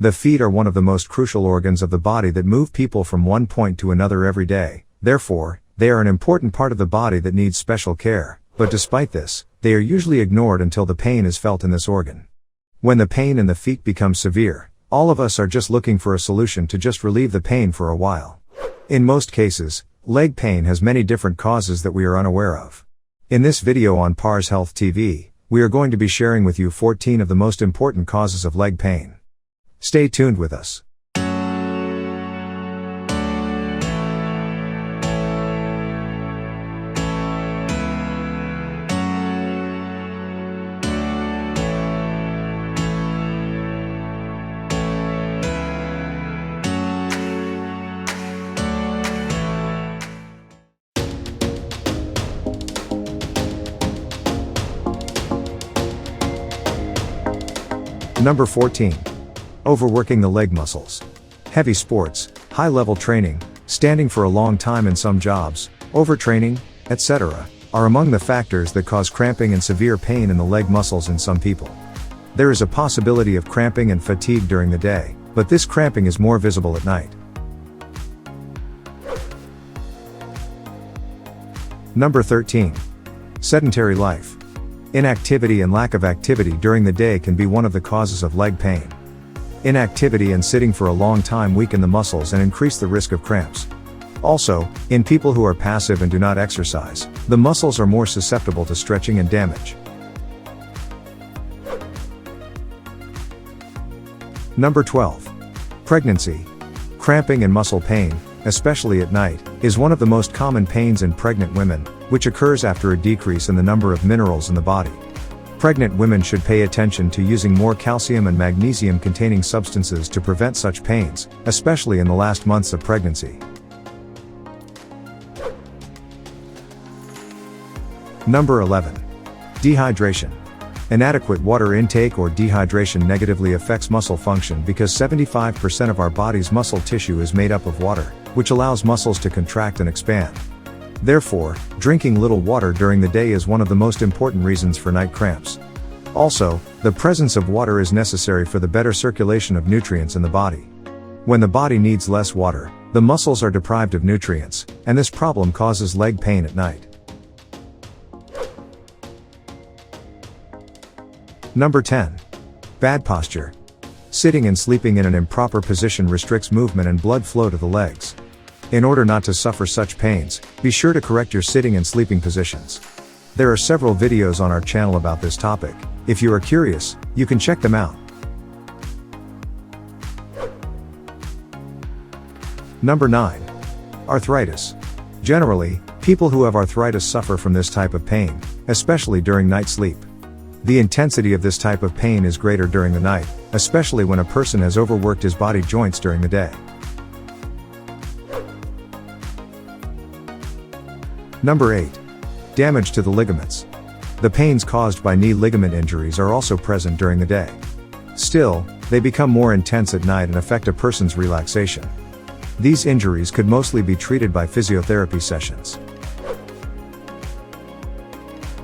The feet are one of the most crucial organs of the body that move people from one point to another every day. Therefore, they are an important part of the body that needs special care, but despite this, they are usually ignored until the pain is felt in this organ. When the pain in the feet becomes severe, all of us are just looking for a solution to just relieve the pain for a while. In most cases, leg pain has many different causes that we are unaware of. In this video on parshealthhtv, we are going to be sharing with you 14 of the most important causes of leg pain. Stay tuned with us. Number 14. Overworking the leg muscles. Heavy sports, high-level training, standing for a long time in some jobs, overtraining, etc., are among the factors that cause cramping and severe pain in the leg muscles in some people. There is a possibility of cramping and fatigue during the day, but this cramping is more visible at night. Number 13. Sedentary life. Inactivity and lack of activity during the day can be one of the causes of leg pain. Inactivity and sitting for a long time weaken the muscles and increase the risk of cramps. Also, in people who are passive and do not exercise, the muscles are more susceptible to stretching and damage. Number 12. Pregnancy. Cramping and muscle pain, especially at night, is one of the most common pains in pregnant women, which occurs after a decrease in the number of minerals in the body. Pregnant women should pay attention to using more calcium and magnesium containing substances to prevent such pains, especially in the last months of pregnancy. Number 11. Dehydration. Inadequate water intake or dehydration negatively affects muscle function because 75% of our body's muscle tissue is made up of water, which allows muscles to contract and expand. Therefore, drinking little water during the day is one of the most important reasons for night cramps. Also, the presence of water is necessary for the better circulation of nutrients in the body. When the body needs less water, the muscles are deprived of nutrients, and this problem causes leg pain at night. Number 10. Bad posture. Sitting and sleeping in an improper position restricts movement and blood flow to the legs. In order not to suffer such pains, be sure to correct your sitting and sleeping positions. There are several videos on our channel about this topic. If you are curious, you can check them out. Number 9. Arthritis. Generally, people who have arthritis suffer from this type of pain, especially during night sleep. The intensity of this type of pain is greater during the night, especially when a person has overworked his body joints during the day. Number 8. Damage to the ligaments. The pains caused by knee ligament injuries are also present during the day. Still, they become more intense at night and affect a person's relaxation. These injuries could mostly be treated by physiotherapy sessions.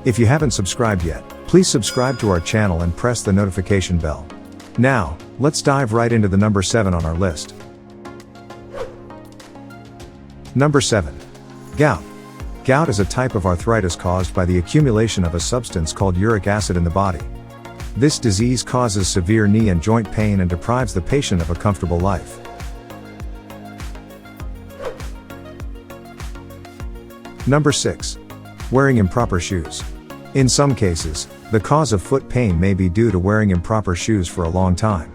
If you haven't subscribed yet, please subscribe to our channel and press the notification bell. Now, let's dive right into the number 7 on our list. Number 7. Gout. Gout is a type of arthritis caused by the accumulation of a substance called uric acid in the body. This disease causes severe knee and joint pain and deprives the patient of a comfortable life. Number 6. Wearing improper shoes. In some cases, the cause of foot pain may be due to wearing improper shoes for a long time.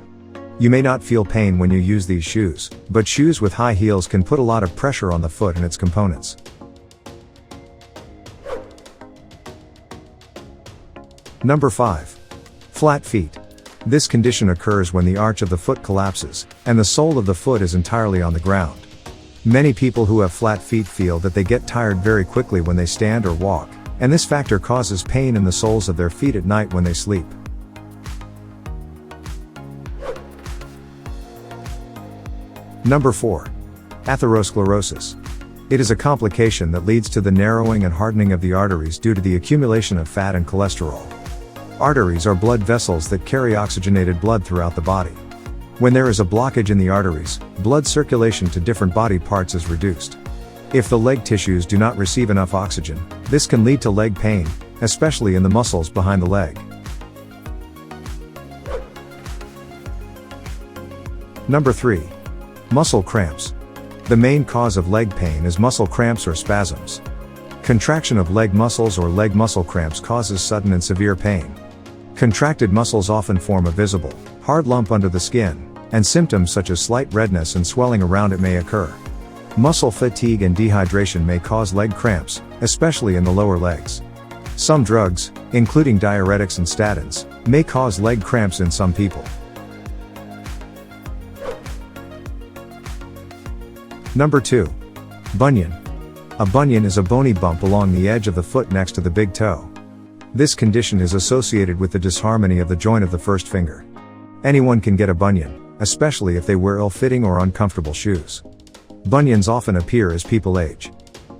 You may not feel pain when you use these shoes, but shoes with high heels can put a lot of pressure on the foot and its components. Number 5. Flat feet. This condition occurs when the arch of the foot collapses, and the sole of the foot is entirely on the ground. Many people who have flat feet feel that they get tired very quickly when they stand or walk, and this factor causes pain in the soles of their feet at night when they sleep. Number 4. Atherosclerosis. It is a complication that leads to the narrowing and hardening of the arteries due to the accumulation of fat and cholesterol. Arteries are blood vessels that carry oxygenated blood throughout the body. When there is a blockage in the arteries, blood circulation to different body parts is reduced. If the leg tissues do not receive enough oxygen, this can lead to leg pain, especially in the muscles behind the leg. Number 3. Muscle cramps. The main cause of leg pain is muscle cramps or spasms. Contraction of leg muscles or leg muscle cramps causes sudden and severe pain. Contracted muscles often form a visible, hard lump under the skin, and symptoms such as slight redness and swelling around it may occur. Muscle fatigue and dehydration may cause leg cramps, especially in the lower legs. Some drugs, including diuretics and statins, may cause leg cramps in some people. Number 2. Bunion. A bunion is a bony bump along the edge of the foot next to the big toe. This condition is associated with the disharmony of the joint of the first finger. Anyone can get a bunion, especially if they wear ill-fitting or uncomfortable shoes. Bunions often appear as people age.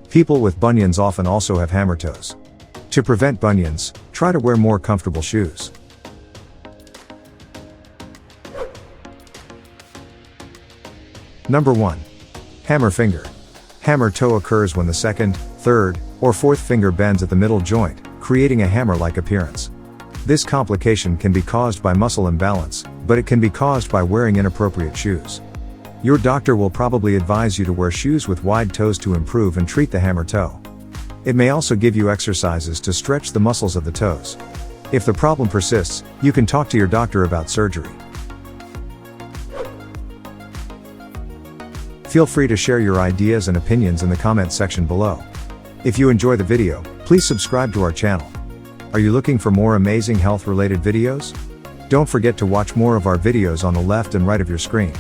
People with bunions often also have hammer toes. To prevent bunions, try to wear more comfortable shoes. Number 1. Hammer finger. Hammer toe occurs when the second, third, or fourth finger bends at the middle joint, creating a hammer-like appearance. This complication can be caused by muscle imbalance, but it can be caused by wearing inappropriate shoes. Your doctor will probably advise you to wear shoes with wide toes to improve and treat the hammer toe. It may also give you exercises to stretch the muscles of the toes. If the problem persists, you can talk to your doctor about surgery. Feel free to share your ideas and opinions in the comment section below. If you enjoy the video, please subscribe to our channel. Are you looking for more amazing health-related videos? Don't forget to watch more of our videos on the left and right of your screen.